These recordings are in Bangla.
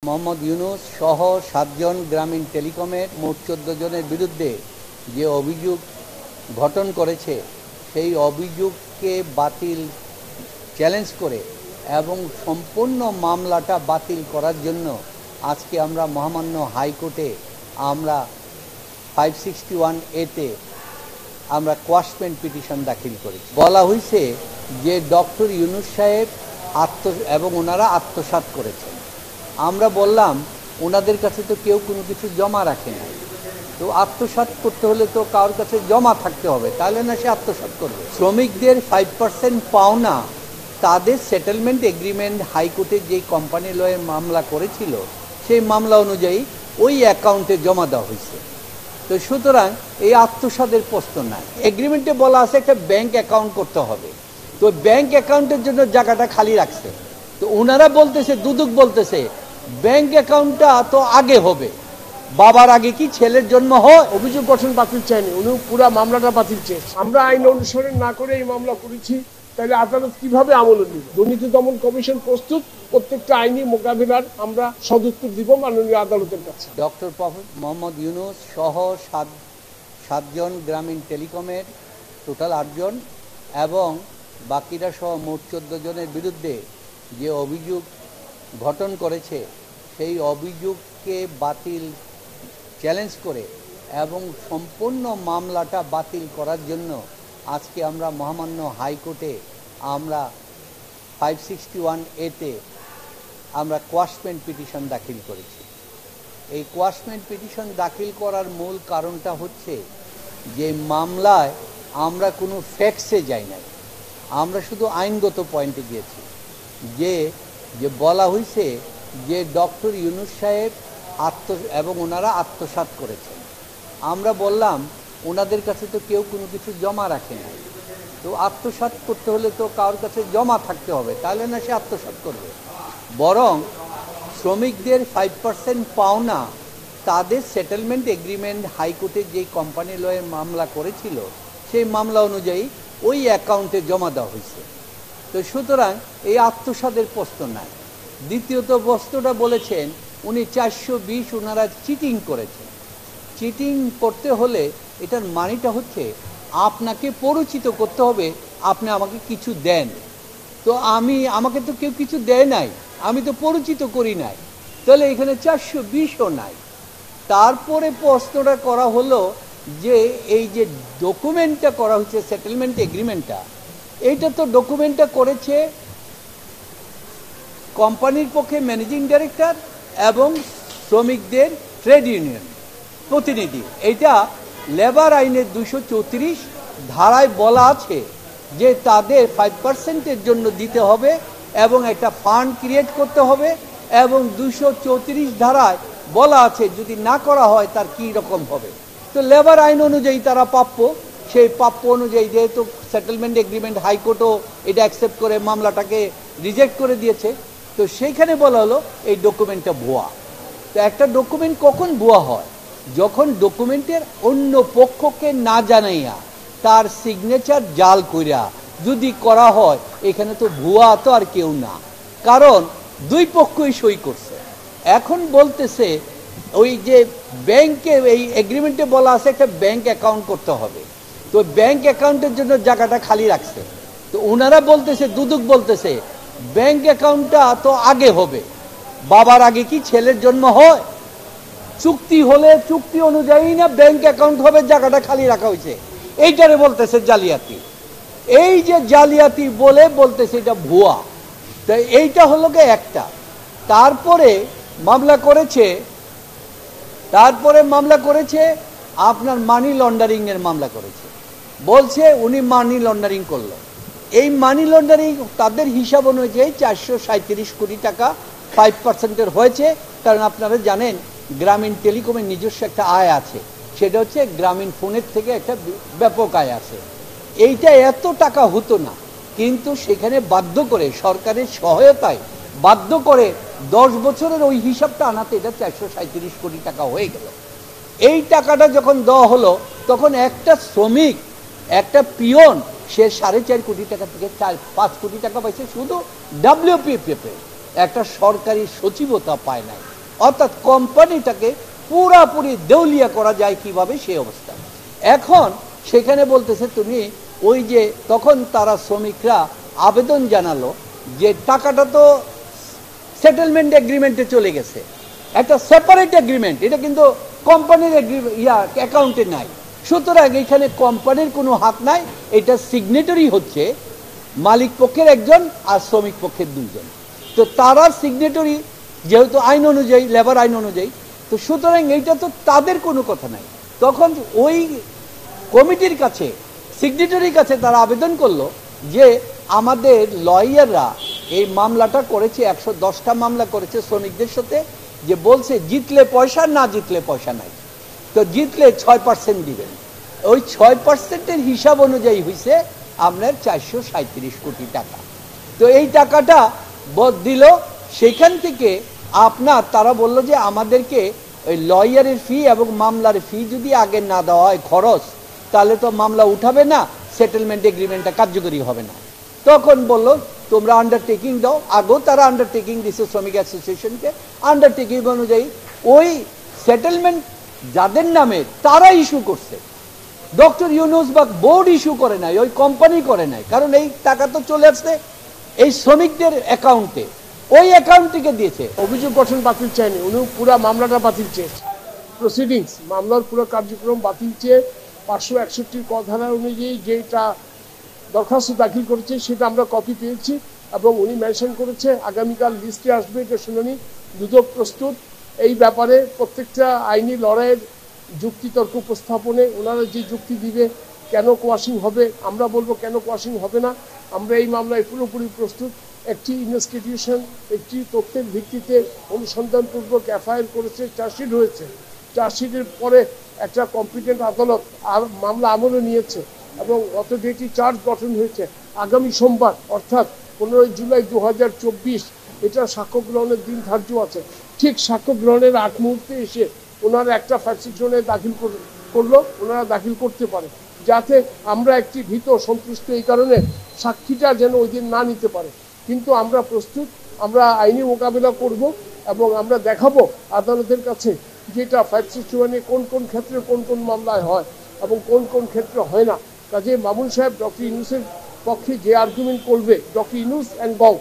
মোহাম্মদ ইউনূস সহ 7 জন গ্রামীণ টেলিকমের মোট 14 জনের বিরুদ্ধে যে অভিযোগ গঠন করেছে সেই অভিযোগকে বাতিল চ্যালেঞ্জ করে এবং সম্পূর্ণ মামলাটা বাতিল করার জন্য আজকে আমরা মহামান্য হাইকোর্টে আমরা 561A আমরা কোয়াশমেন্ট পিটিশন দাখিল করেছি। বলা হয়েছে যে ডক্টর ইউনূস সাহেব এবং ওনারা আত্মসাৎ করেছেন। আমরা বললাম ওনাদের কাছে তো কেউ কোনো কিছু জমা রাখে না, তো আত্মসাৎ করতে হলে তো কারোর কাছে জমা থাকতে হবে, তাহলে না সে আত্মসাৎ করবে। শ্রমিকদের 5% পাওনা তাদের সেটেলমেন্ট এগ্রিমেন্ট হাইকোর্টে যে কোম্পানি লয়ে মামলা করেছিল সেই মামলা অনুযায়ী ওই অ্যাকাউন্টে জমা দেওয়া হয়েছে। তো সুতরাং এই আত্মসাতের প্রশ্ন নাই। এগ্রিমেন্টে বলা আছে একটা ব্যাংক অ্যাকাউন্ট করতে হবে, তো ব্যাংক অ্যাকাউন্টের জন্য জায়গাটা খালি রাখছে। তো ওনারা বলতেছে, দুদক বলতেছে ব্যাংক অ্যাকাউন্টটা তো আগে হবে, বাবার আগে কি ছেলের জন্ম হয়? অভিযোগ গঠন বাতিল চাইনি, উনি পুরো মামলাটা বাতিল চেয়েছে। আমরা আইন অনুসরণ না করে এই মামলা করেছি, তাহলে আদালত কিভাবে আমল নেবে? দুর্নীতি দমন কমিশন প্রস্তুত, প্রত্যেকটা আইনি মোকাবিলার আমরা সদুত্তর দিব মাননীয় আদালতের কাছে। ডক্টর মোহাম্মদ ইউনূস সহ 7 জন গ্রামীণ টেলিকমের টোটাল 8 জন এবং বাকিরা সহ মোট 14 জনের বিরুদ্ধে যে অভিযোগ গঠন করেছে সেই অভিযোগকে বাতিল চ্যালেঞ্জ করে এবং সম্পূর্ণ মামলাটা বাতিল করার জন্য আজকে আমরা মহামান্য হাইকোর্টে আমরা 561A আমরা কোয়াশমেন্ট পিটিশন দাখিল করেছি। এই কোয়াশমেন্ট পিটিশন দাখিল করার মূল কারণটা হচ্ছে যে মামলায় আমরা কোনো ফ্যাক্টসে যাই নাই, আমরা শুধু আইনগত পয়েন্টে গিয়েছি। যে বলা হয়েছে যে ডক্টর ইউনূস সাহেব এবং ওনারা আত্মসাৎ করেছেন। আমরা বললাম ওনাদের কাছে তো কেউ কোনো কিছু জমা রাখে না, তো আত্মসাৎ করতে হলে তো কারোর কাছে জমা থাকতে হবে, তাহলে না সে আত্মসাৎ করবে। বরং শ্রমিকদের 5% পাওনা তাদের সেটেলমেন্ট এগ্রিমেন্ট হাইকোর্টে যে কোম্পানি লয়ে মামলা করেছিল সেই মামলা অনুযায়ী ওই অ্যাকাউন্টে জমা দেওয়া হয়েছে। তো সুতরাং এই আত্মসাতের প্রশ্ন নাই। দ্বিতীয়ত বস্তুটা বলেছেন উনি 420 ওনারা চিটিং করেছেন। চিটিং করতে হলে এটার মানেটা হচ্ছে আপনাকে পরিচিত করতে হবে, আপনি আমাকে কিছু দেন। তো আমাকে তো কেউ কিছু দেয় নাই, আমি তো পরিচিত করি নাই, তাহলে এখানে 420ও নাই। তারপরে প্রশ্নটা করা হলো যে এই যে ডকুমেন্টটা করা হচ্ছে সেটেলমেন্ট এগ্রিমেন্টটা, এইটা তো ডকুমেন্টটা করেছে কোম্পানির পক্ষে ম্যানেজিং ডাইরেক্টর এবং শ্রমিকদের ট্রেড ইউনিয়ন প্রতিনিধি। এইটা লেবার আইনের 234 ধারায় বলা আছে যে তাদের 5%-এর জন্য দিতে হবে এবং একটা ফান্ড ক্রিয়েট করতে হবে, এবং 234 ধারায় বলা আছে যদি না করা হয় তার কি রকম হবে। তো লেবার আইন অনুযায়ী তারা প্রাপ্য, সেই প্রাপ্য অনুযায়ী যেহেতু সেটেলমেন্ট এগ্রিমেন্ট হাইকোর্টও এটা অ্যাকসেপ্ট করে মামলাটাকে রিজেক্ট করে দিয়েছে, তো সেইখানে বলা হলো এই ডকুমেন্টটা ভুয়া। তো একটা ডকুমেন্ট কখন ভুয়া হয়? যখন ডকুমেন্টের অন্য পক্ষকে না জানাইয়া তার সিগনেচার জাল কইরা যদি করা হয়, এখানে তো ভুয়া তো আর কেউ না, কারণ দুই পক্ষই সই করছে। এখন বলতেছে ওই যে ব্যাংকে এই এগ্রিমেন্টে বলা আছে একটা ব্যাংক অ্যাকাউন্ট করতে হবে, তো ব্যাংক অ্যাকাউন্টের জন্য জায়গাটা খালি রাখছে। তো ওনারা বলতেছে, দুদক বলতেছে ব্যাংক অ্যাকাউন্টটা তো আগে হবে, বাবার আগে কি ছেলের জন্ম হয়? চুক্তি হলে চুক্তি অনুযায়ী না ব্যাংক অ্যাকাউন্ট হবে, জায়গাটা খালি রাখা হয়েছে। এইটারে বলতেছে জালিয়াতি। এই যে জালিয়াতি বলে বলতেছে এটা ভুয়া। তাই এইটা হলো গে একটা। তারপরে মামলা করেছে আপনার মানি লন্ডারিং এর মামলা করেছে, বলছে উনি মানি লন্ডারিং করলো। এই মানি লন্ডারিং তাদের হিসাব অনুযায়ী 437 কোটি টাকা 5%-এর হয়েছে। কারণ আপনারা জানেন গ্রামীণ টেলিকমের নিজস্ব একটা আয় আছে, সেটা হচ্ছে গ্রামীণ ফোনের থেকে একটা ব্যাপক আয় আছে। এইটা এত টাকা হতো না, কিন্তু সেখানে বাধ্য করে সরকারের সহায়তায় বাধ্য করে 10 বছরের ওই হিসাবটা আনাতে এটা 437 কোটি টাকা হয়ে গেল। এই টাকাটা যখন দেওয়া হলো তখন একটা শ্রমিক, একটা পিয়ন, সে 4.5 কোটি টাকা থেকে 4-5 কোটি টাকা পাইছে শুধু WPF, একটা সরকারি সচিবতা পায় নাই। অর্থাৎ কোম্পানিটাকে পুরাপুরি দেউলিয়া করা যায় কিভাবে সেই অবস্থা। এখন সেখানে বলতেছে তুমি ওই যে তখন তারা শ্রমিকরা আবেদন জানালো যে টাকাটা তো সেটেলমেন্ট এগ্রিমেন্টে চলে গেছে, একটা সেপারেট এগ্রিমেন্ট, এটা কিন্তু কোম্পানির অ্যাকাউন্টে নাই, সুতরাং এখানে কোম্পানির কোনো হাত নাই, এটা সিগনেটরি হচ্ছে মালিক পক্ষের একজন আর শ্রমিক পক্ষের দুইজন। তো তারা সিগনেটরি যেহেতু আইন অনুযায়ী, লেবার আইন অনুযায়ী, তো সুতরাং এইটা তো তাদের কোনো কথা নাই। তখন ওই কমিটির কাছে, সিগনেটরির কাছে তারা আবেদন করলো যে আমাদের লয়াররা এই মামলাটা করেছে, 110টা মামলা করেছে শ্রমিকদের সাথে, যে বলছে জিতলে পয়সা, না জিতলে পয়সা নাই, তো জিতলে 6% দিবেন। ওই 6%-এর হিসাব অনুযায়ী হয়েছে আপনার 437 কোটি টাকা। তো এই টাকাটা দিল, সেখান থেকে আপনার তারা বলল যে আমাদেরকে ওই লয়ারের ফি এবং মামলার ফি যদি আগে না দেওয়া হয় খরচ, তাহলে তো মামলা উঠাবে না, সেটেলমেন্ট এগ্রিমেন্টটা কার্যকরী হবে না। তখন বলল তোমরা আন্ডারটেকিং দাও। আগেও তারা আন্ডারটেকিং দিচ্ছে শ্রমিক অ্যাসোসিয়েশনকে, আন্ডারটেকিং অনুযায়ী ওই সেটেলমেন্ট যাদের নামে তারা ইস্যু করছে, ডক্টর ইউনুস বা বোর্ড ইস্যু করে নাই, ওই কোম্পানি করে নাই, কারণ এই টাকা তো চলে আসছে এই শ্রমিকদের অ্যাকাউন্টে, ওই অ্যাকাউন্ট থেকে দিয়েছে। অভিযোগ গঠন বাতিল চায়নি, উনি পুরো মামলাটা বাতিল চেয়েছে। প্রসিডিংস, মামলার পুরো কার্যক্রম বাতিল চেয়ে 561 ক ধারা অনুযায়ী যেটা দরখাস্ত দাখিল করেছে সেটা আমরা কপি পেয়েছি, এবং উনি মেনশন করেছে আগামীকাল লিস্টে আসবে এটা শুনানি, দুদক প্রস্তুত এই ব্যাপারে প্রত্যেকটা আইনি লড়াইয়ের যুক্তিতর্ক উপস্থাপনে ওনারা যে যুক্তি দিবে, কেন কোয়াশিং হবে, আমরা বলবো কেন কোয়াশিং হবে না। আমরা এই মামলায় পুরোপুরি প্রস্তুত। একটি ইনভেস্টিগেশন, একটি তথ্যের ভিত্তিতে অনুসন্ধানপূর্বক এফআইআর করেছে, চার্জশিট হয়েছে, চার্জশিটের পরে একটা কম্পিটেন্ট আদালত আর মামলা আমলে নিয়েছে এবং গত ডেটে চার্জ গঠন হয়েছে। আগামী সোমবার অর্থাৎ 15 জুলাই 2024 এটা সাক্ষ্য গ্রহণের দিন ধার্য আছে। ঠিক সাক্ষ্য গ্রহণের 8 মুহূর্তে এসে ওনারা একটা ফ্যাক্সিশনে দাখিল করলো, ওনারা দাখিল করতে পারে, যাতে আমরা একটি ভীত সন্তুষ্ট এই কারণে সাক্ষীটা যেন ওই দিন না নিতে পারে। কিন্তু আমরা প্রস্তুত, আমরা আইনি মোকাবিলা করব এবং আমরা দেখাবো আদালতের কাছে যেটা 561-এ কোন কোন ক্ষেত্রে কোন কোন মামলায় হয় এবং কোন কোন ক্ষেত্রে হয় না। কাজে মামুন সাহেব ডক্টর ইউনুসের পক্ষে যে আর্গুমেন্ট করবে, ডক্টর ইউনুস অ্যান্ড গং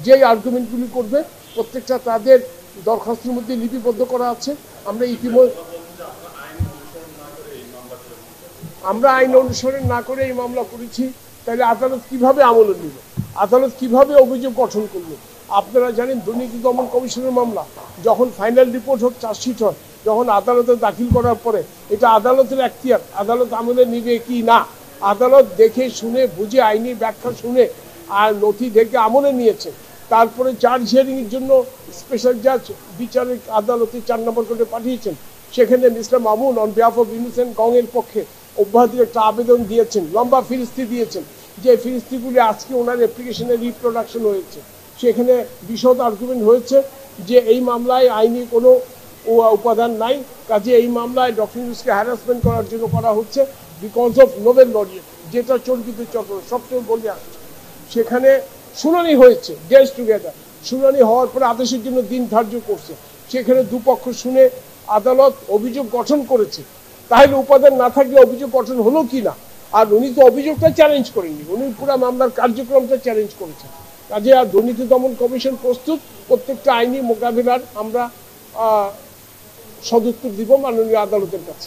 যেই আর্গুমেন্টগুলি করবে প্রত্যেকটা তাদের দরখাস্তের মধ্যে লিপিবদ্ধ করা আছে। আমরা ইতিমধ্যে আইন অনুসরণ না করে এই মামলা করেছি, তাহলে আদালত কিভাবে আমলে নিল, আদালত কিভাবে অভিযোগ গঠন করলো? আপনারা জানেন দুর্নীতি দমন কমিশনের মামলা যখন ফাইনাল রিপোর্ট হোক, চার্জশিট হয়, যখন আদালতে দাখিল করার পরে এটা আদালতের এখতিয়ার, আদালত আমলে নিবে কি না, আদালত দেখে শুনে বুঝে আইনি ব্যাখ্যা শুনে আর নথি দেখে আমলে নিয়েছে। তারপরে চার্জ হিয়ারিংয়ের জন্য স্পেশাল জাজ বিচারিক আদালতে 4 নম্বর কোর্টে পাঠিয়েছেন, সেখানে mister Mamun on behalf of Yunus and গং এর পক্ষে অব্যাহতির একটা আবেদন দিয়েছেন, লম্বা ফিরিস্তি দিয়েছেন, যে ফিরিস্তিগুলি আজকে ওনার অ্যাপ্লিকেশনের রিপ্রোডাকশন হয়েছে। সেখানে বিশদ আর্গুমেন্ট হয়েছে যে এই মামলায় আইনি কোনো উপাদান নাই, কাজে এই মামলায় ডক্টর ইউনুসকে হ্যারাসমেন্ট করার জন্য করা হচ্ছে বিকজ অফ নোবেল লরিয়েট, যেটা চর্কিত চক্র সবসময় বলে আসছে। সেখানে শুনানি হয়েছে, গেটস টুগেদার, শুনানি হওয়ার পরে আদেশের জন্য দিন ধার্য করছে, সেখানে দুপক্ষ শুনে আদালত অভিযোগ গঠন করেছে। তাহলে উপাদান না থাকলে অভিযোগ গঠন হলো কি না? আর উনি তো অভিযোগটা চ্যালেঞ্জ করেননি, উনি পুরো মামলার কার্যক্রমটা চ্যালেঞ্জ করেছেন। কাজে আর দুর্নীতি দমন কমিশন প্রস্তুত, প্রত্যেকটা আইনি মোকাবিলার আমরা সদুত্তর দিব মাননীয় আদালতের কাছে।